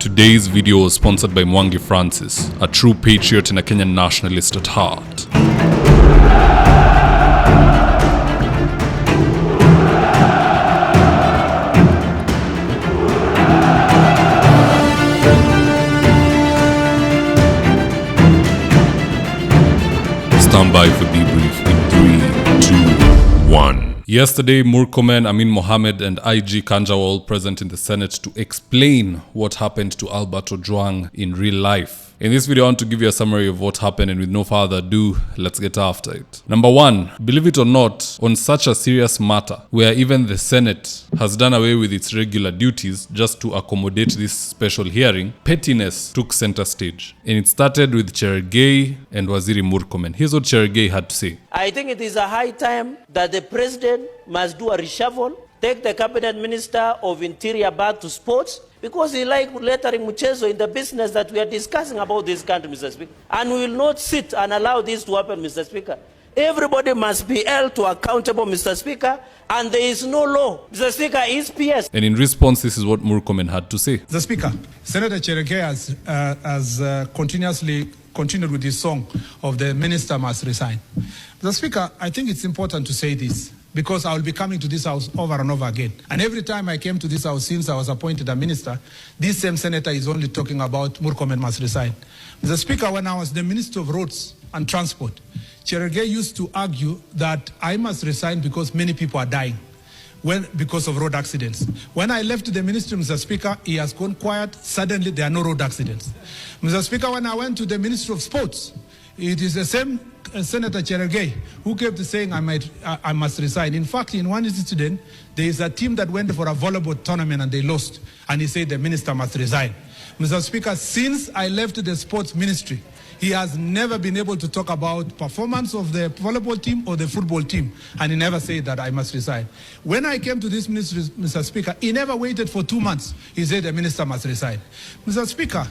Today's video was sponsored by Mwangi Francis, a true patriot and a Kenyan nationalist at heart. Stand by for debrief in 3, 2, 1. Yesterday, Murkomen, Amin, Mohamed and IG Kanja were all present in the Senate to explain what happened to Albert Ojwang in real life. In this video, I want to give you a summary of what happened, and with no further ado, let's get after it. Number 1, believe it or not, on such a serious matter, where even the Senate has done away with its regular duties just to accommodate this special hearing, pettiness took center stage. And it started with Cherargei and Waziri Murkomen. Here's what Cherargei had to say. I think it is a high time that the president must do a reshuffle, take the cabinet minister of interior back to sports, because he like lettering Muchezo in the business that we are discussing about this country, Mr. Speaker. And we will not sit and allow this to happen, Mr. Speaker. Everybody must be held to accountable, Mr. Speaker, and there is no law. Mr. Speaker, is PS. And in response, this is what Murkomen had to say. Mr. Speaker, Senator Cherargei has continuously continued with his song of the minister must resign. Mr. Speaker, I think it's important to say this, because I will be coming to this house over and over again. And every time I came to this house since I was appointed a minister, this same senator is only talking about Murkomen must resign. Mr. Speaker, when I was the Minister of Roads and Transport, Cherargei used to argue that I must resign because many people are dying because of road accidents. When I left the ministry, Mr. Speaker, he has gone quiet. Suddenly, there are no road accidents. Mr. Speaker, when I went to the Ministry of Sports, it is the same Senator Cherargei who kept saying I must resign. In fact, in one incident, there is a team that went for a volleyball tournament and they lost. And he said the minister must resign. Mr. Speaker, since I left the sports ministry, he has never been able to talk about performance of the volleyball team or the football team. And he never said that I must resign. When I came to this ministry, Mr. Speaker, he never waited for 2 months. He said the minister must resign. Mr. Speaker,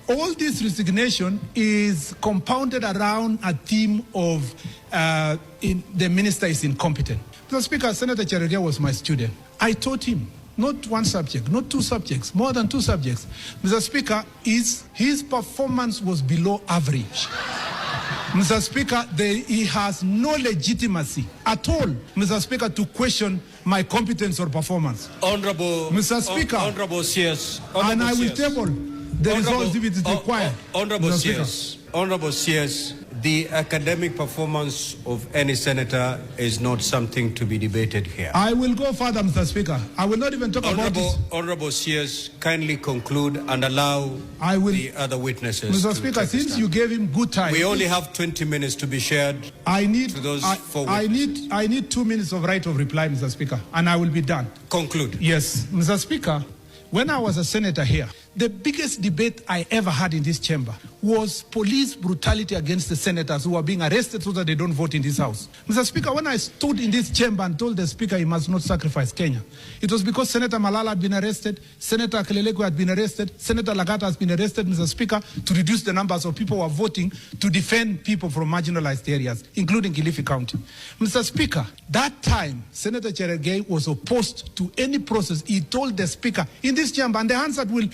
all this resignation is compounded around a theme of the minister is incompetent. Mr. Speaker, Senator Cherargei was my student. I taught him not one subject, not 2 subjects, more than 2 subjects. Mr. Speaker, his performance was below average. Mr. Speaker, he has no legitimacy at all, Mr. Speaker, to question my competence or performance. Honorable Mr. Speaker, Honorable CS, and I will table the results if it is required. Honorable CS, the academic performance of any senator is not something to be debated here. I will go further, Mr. Speaker. I will not even talk about it. Honorable CS, kindly conclude and allow the other witnesses Mr. Speaker, since you gave him good time. We only have 20 minutes to be shared to those 4 witnesses. I need 2 minutes of right of reply, Mr. Speaker, and I will be done. Conclude. Yes, Mr. Speaker, when I was a senator here, the biggest debate I ever had in this chamber was police brutality against the senators who are being arrested so that they don't vote in this house. Mr. Speaker, when I stood in this chamber and told the Speaker he must not sacrifice Kenya, it was because Senator Malala had been arrested, Senator Keleleko had been arrested, Senator Lagata has been arrested, Mr. Speaker, to reduce the numbers of people who are voting to defend people from marginalized areas, including Kilifi County. Mr. Speaker, that time, Senator Cherargei was opposed to any process. He told the Speaker in this chamber, and the Hansard will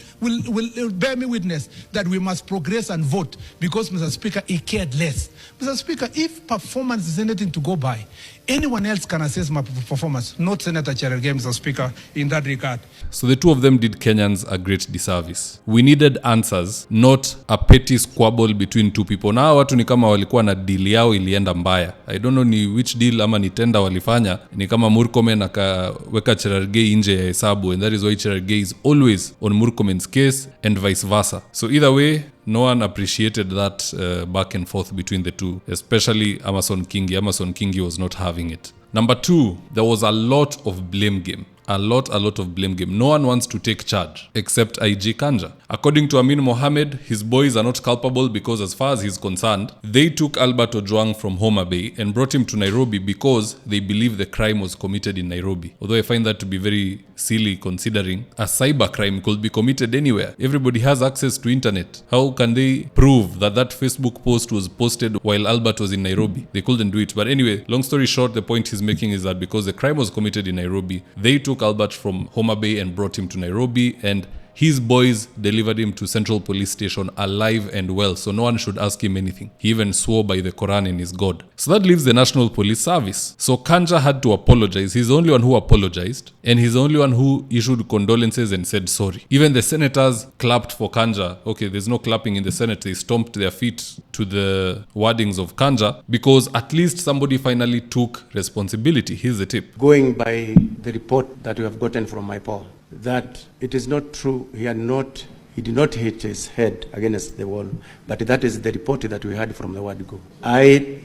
bear me witness, that we must progress and vote because, Mr. Speaker, he cared less. Mr. Speaker, if performance is anything to go by, anyone else can assess my performance, not Senator Cherargei, Mr. Speaker, in that regard. So the two of them did Kenyans a great disservice. We needed answers, not a petty squabble between 2 people. Na watu ni kama walikuwa na deal yao ilienda mbaya. I don't know ni which deal ama ni tenda walifanya. Ni kama Murkomen akaweka Cherargei nje ya hesabu, and that is why Cherargei is always on Murkomen's case and vice versa. So either way, no one appreciated that back and forth between the two, especially Amason Kingi. Amason Kingi was not having it. Number 2, there was a lot of blame game. A lot of blame game. No one wants to take charge except IG Kanja. According to Amin Mohamed, his boys are not culpable because, as far as he's concerned, they took Albert Ojwang from Homa Bay and brought him to Nairobi because they believe the crime was committed in Nairobi. Although I find that to be very silly, considering a cyber crime could be committed anywhere. Everybody has access to internet. How can they prove that that Facebook post was posted while Albert was in Nairobi? They couldn't do it. But anyway, long story short, the point he's making is that because the crime was committed in Nairobi, they took Albert from Homa Bay and brought him to Nairobi, and His boys delivered him to Central Police Station alive and well, so no one should ask him anything. He even swore by the Quran and his God. So that leaves the National Police Service. So Kanja had to apologize. He's the only one who apologized, and he's the only one who issued condolences and said sorry. Even the senators clapped for Kanja. Okay, there's no clapping in the Senate. They stomped their feet to the wordings of Kanja because at least somebody finally took responsibility. Here's the tip. Going by the report that we have gotten from my Paul, that it is not true, he did not hit his head against the wall, but that is the report that we had from the word go. I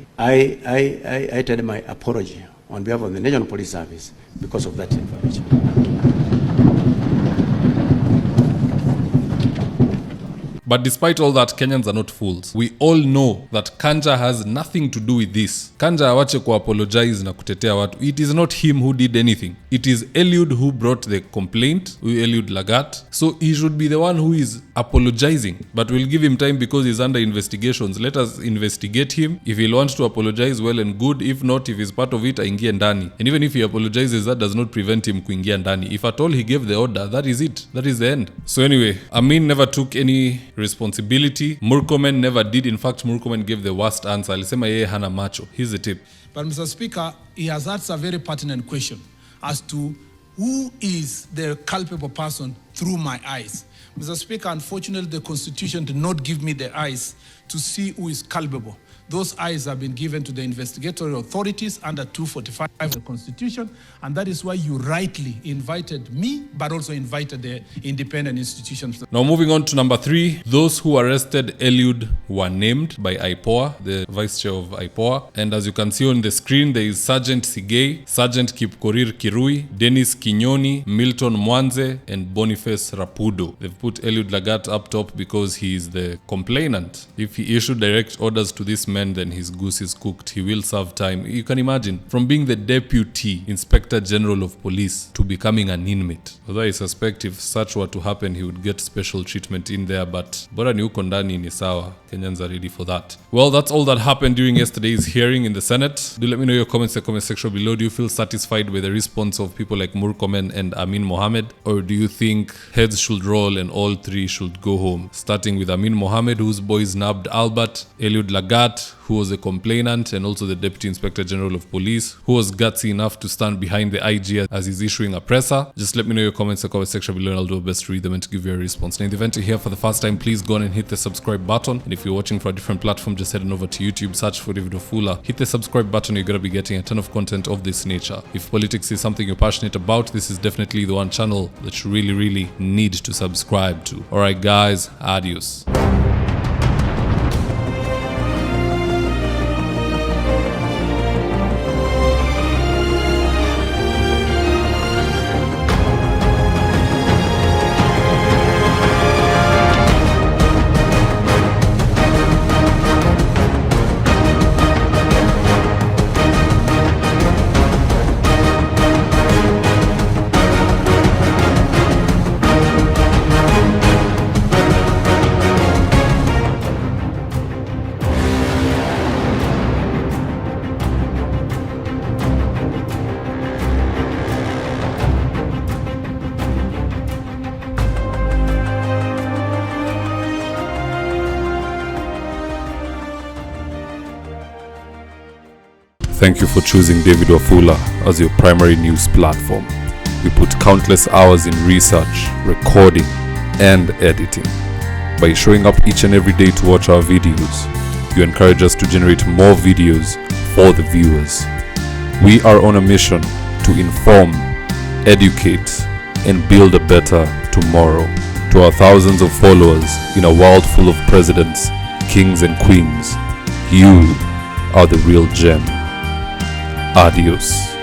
tell my apology on behalf of the National Police Service because of that information. But despite all that, Kenyans are not fools. We all know that Kanja has nothing to do with this. Kanja awache apologize na kutetea watu. It is not him who did anything. It is Eliud who brought the complaint, Eliud Lagat. So he should be the one who is apologizing. But we'll give him time because he's under investigations. Let us investigate him. If he'll want to apologize, well and good. If not, if he's part of it, aingie ndani. And even if he apologizes, that does not prevent him kuingia ndani. If at all he gave the order, that is it. That is the end. So anyway, Amin never took any responsibility. Murkomen never did. In fact, Murkomen gave the worst answer. Alisema yeye hana macho. Here's the tip. But Mr. Speaker, he has asked a very pertinent question as to who is the culpable person through my eyes. Mr. Speaker, unfortunately, the Constitution did not give me the eyes to see who is culpable. Those eyes have been given to the investigatory authorities under 245 of the Constitution, and that is why you rightly invited me, but also invited the independent institutions. Now moving on to number 3, those who arrested Eliud were named by IPOA, the vice chair of IPOA. And as you can see on the screen, there is Sergeant Sigei, Sergeant Kipkorir Kirui, Dennis Kinyoni, Milton Mwanze, and Boniface Rapudo. They've put Eliud Lagat up top because he is the complainant. If he issued direct orders to this man, then his goose is cooked. He will serve time. You can imagine, from being the Deputy Inspector General of Police to becoming an inmate. Although I suspect if such were to happen, he would get special treatment in there, but bora ni uko ndani ni sawa. Kenyans are ready for that. Well, that's all that happened during yesterday's hearing in the Senate. Do let me know your comments in the comment section below. Do you feel satisfied with the response of people like Murkomen and Amin Mohamed? Or do you think heads should roll and all 3 should go home? Starting with Amin Mohamed, whose boys nabbed Albert, Eliud Lagat, who was a complainant, and also the Deputy Inspector General of Police, who was gutsy enough to stand behind the IG as he's issuing a presser. Just let me know your comments in the comment section below and I'll do my best to read them and to give you a response. Now in the event you're here for the first time, please go on and hit the subscribe button. And if you're watching from a different platform, just head on over to YouTube, search for hondavidwafula, hit the subscribe button. You're going to be getting a ton of content of this nature. If politics is something you're passionate about, this is definitely the one channel that you really need to subscribe to. Alright guys, adios. Thank you for choosing David Wafula as your primary news platform. We put countless hours in research, recording, and editing. By showing up each and every day to watch our videos, you encourage us to generate more videos for the viewers. We are on a mission to inform, educate, and build a better tomorrow. To our thousands of followers in a world full of presidents, kings, and queens, you are the real gem. Adios.